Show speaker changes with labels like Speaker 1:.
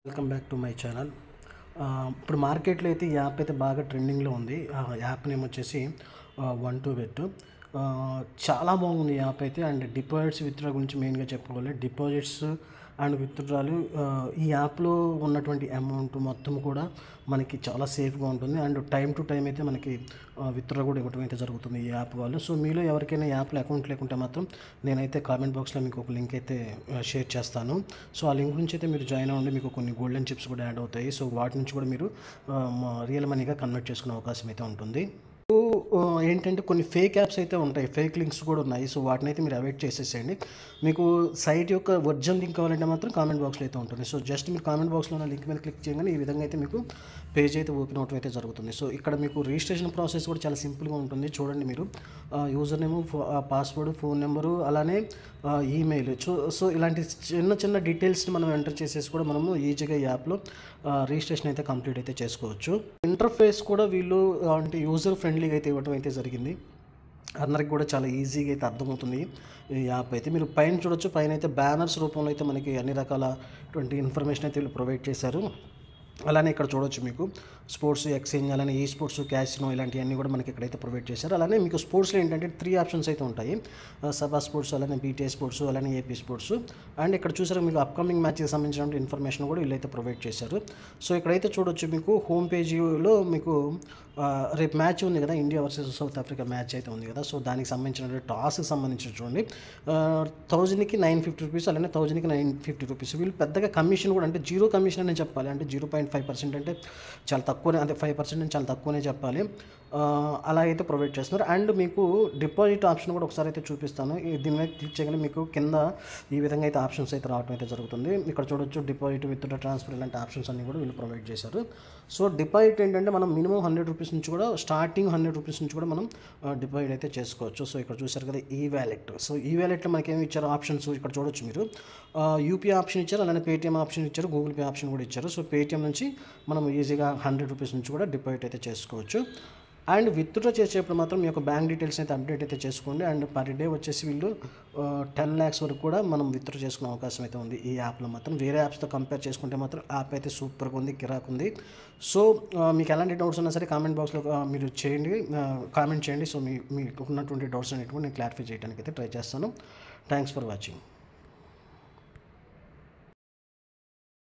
Speaker 1: Welcome back to my channel. ఇప్పుడు మార్కెట్లో అయితే ఈ యాప్ అయితే బాగా ట్రెండింగ్లో ఉంది. యాప్ నేమ్ వచ్చేసి వన్ టు బెట్. చాలా బాగుంది ఈ యాప్ అయితే. అండ్ డిపాజిట్స్ విత్డ్రా గురించి మెయిన్గా చెప్పుకోవాలి. డిపాజిట్స్ అండ్ విత్డ్రాలు ఈ యాప్లో ఉన్నటువంటి అమౌంట్ మొత్తం కూడా మనకి చాలా సేఫ్గా ఉంటుంది. అండ్ టైం టు టైం అయితే మనకి విత్డ్రా కూడా ఇవ్వడం అయితే జరుగుతుంది ఈ యాప్ వాళ్ళు. సో మీలో ఎవరికైనా యాప్లో అకౌంట్ లేకుంటే మాత్రం నేనైతే కామెంట్ బాక్స్లో మీకు ఒక లింక్ అయితే షేర్ చేస్తాను. సో ఆ లింక్ నుంచి అయితే మీరు జాయిన్ అవ్వండి. మీకు కొన్ని గోల్డెన్ చిప్స్ కూడా యాడ్ అవుతాయి. సో వాటి నుంచి కూడా మీరు రియల్ మనీగా కన్వర్ట్ చేసుకునే అవకాశం అయితే ఉంటుంది. ఏంటంటే కొన్ని ఫేక్ యాప్స్ అయితే ఉంటాయి, ఫేక్ లింక్స్ కూడా ఉన్నాయి. సో వాటిని అయితే మీరు అవాయిడ్ చేసేసేయండి. మీకు సైట్ యొక్క ఒరిజినల్ లింక్ కావాలంటే మాత్రం కామెంట్ బాక్స్లో అయితే ఉంటుంది. సో జస్ట్ మీరు కామెంట్ బాక్స్లో ఉన్న లింక్ మీద క్లిక్ చేయగానే ఈ విధంగా అయితే మీకు పేజ్ అయితే ఓపెన్ అవడం అయితే జరుగుతుంది. సో ఇక్కడ మీకు రిజిస్ట్రేషన్ ప్రాసెస్ కూడా చాలా సింపుల్గా ఉంటుంది. చూడండి మీరు user name, password, phone number, అలానే ఈమెయిల్. సో ఇలాంటి చిన్న చిన్న డీటెయిల్స్ని మనం ఎంటర్ చేసేసి కూడా మనము ఈజీగా ఈ యాప్లో రిజిస్ట్రేషన్ అయితే కంప్లీట్ అయితే చేసుకోవచ్చు. ఇంటర్ఫేస్ కూడా వీళ్ళు అంటే యూజర్ ఫ్రెండ్లీగా అయితే ఇవ్వడం అయితే జరిగింది. అందరికి కూడా చాలా ఈజీగా అయితే అర్థమవుతుంది ఈ యాప్ అయితే. మీరు పైన చూడొచ్చు, పైన అయితే బ్యానర్స్ రూపంలో అయితే మనకి అన్ని రకాలటువంటి ఇన్ఫర్మేషన్ అయితే వీళ్ళు ప్రొవైడ్ చేశారు. అలానే ఇక్కడ చూడొచ్చు మీకు స్పోర్ట్స్ ఎక్స్చేంజ్, అలానే ఈ స్పోర్ట్స్, క్యాసినో ఇలాంటివన్నీ కూడా మనకి ఇక్కడైతే ప్రొవైడ్ చేశారు. అలానే మీకు స్పోర్ట్స్లో ఏంటంటే 3 ఆప్షన్స్ అయితే ఉంటాయి. సభా స్పోర్ట్స్, అలానే బీటీఏ స్పోర్ట్స్, అలానే ఏపీ స్పోర్ట్స్. అండ్ ఇక్కడ చూసారు మీకు అప్కమింగ్ మ్యాచ్కి సంబంధించిన ఇన్ఫర్మేషన్ కూడా వీళ్ళైతే ప్రొవైడ్ చేశారు. సో ఇక్కడైతే చూడొచ్చు మీకు హోమ్ పేజీలో మీకు రేపు మ్యాచ్ ఉంది కదా, India versus south Africa match అయితే ఉంది కదా. సో దానికి సంబంధించిన టాస్కి సంబంధించి చూడండి 1000కి 950 రూపీస్, అలానే 1000కి 950 రూపీస్. వీళ్ళు పెద్దగా కమిషన్ కూడా అంటే జీరో కమిషన్ అని చెప్పాలి. అంటే 0.5% అంటే చాలా తక్కువనే, అంటే 5% అని చాలా తక్కువనే చెప్పాలి. అలా అయితే ప్రొవైడ్ చేస్తున్నారు. అండ్ మీకు డిపాజిట్ ఆప్షన్ కూడా ఒకసారి అయితే చూపిస్తాను. దీని మీద క్లిక్ చేయగానే మీకు కింద ఈ విధంగా అయితే ఆప్షన్స్ అయితే రావడం అయితే జరుగుతుంది. ఇక్కడ చూడొచ్చు డిపాజిట్, విత్డ్రా, ట్రాన్స్ఫర్ ఇలాంటి ఆప్షన్స్ అన్ని కూడా వీళ్ళు ప్రొవైడ్ చేశారు. సో డిపాజిట్ ఏంటంటే మనం మినిమం 100 రూపీస్ నుంచి కూడా, స్టార్టింగ్ 100 రూపీస్ నుంచి కూడా మనం డిపాజిట్ అయితే చేసుకోవచ్చు. సో ఇక్కడ చూసారు కదా ఈ వ్యాలెట్. సో ఈ వ్యాలెట్లో మనకి ఏమి ఇచ్చారు ఆప్షన్స్ ఇక్కడ చూడొచ్చు మీరు. యూపీఐ ఆప్షన్ ఇచ్చారు, అలానే పేటీఎం ఆప్షన్ ఇచ్చారు, గూగుల్ పే ఆప్షన్ కూడా ఇచ్చారు. సో పేటీఎం నుంచి మనం ఈజీగా 100 రూపీస్ నుంచి కూడా డిపాజిట్ అయితే చేసుకోవచ్చు. అండ్ విత్డ్రా చేసేటప్పుడు మాత్రం మీ యొక్క బ్యాంక్ డీటెయిల్స్ అయితే అప్డేట్ అయితే చేసుకోండి. అండ్ పర్ డే వచ్చేసి వీళ్ళు 10 lakhs వరకు కూడా మనం విత్డ్రా చేసుకునే అవకాశం అయితే ఉంది ఈ యాప్లో మాత్రం. వేరే యాప్స్తో కంపేర్ చేసుకుంటే మాత్రం యాప్ అయితే సూపర్గా ఉంది, కిరాకుంది. సో మీకు ఎలాంటి డౌట్స్ ఉన్నా సరే కామెంట్ బాక్స్లో మీరు చేయండి, కామెంట్ చేయండి. సో మీకు ఉన్నటువంటి డౌట్స్ అనేటువంటి నేను క్లారిఫై చేయడానికి అయితే ట్రై చేస్తాను. Thanks for watching.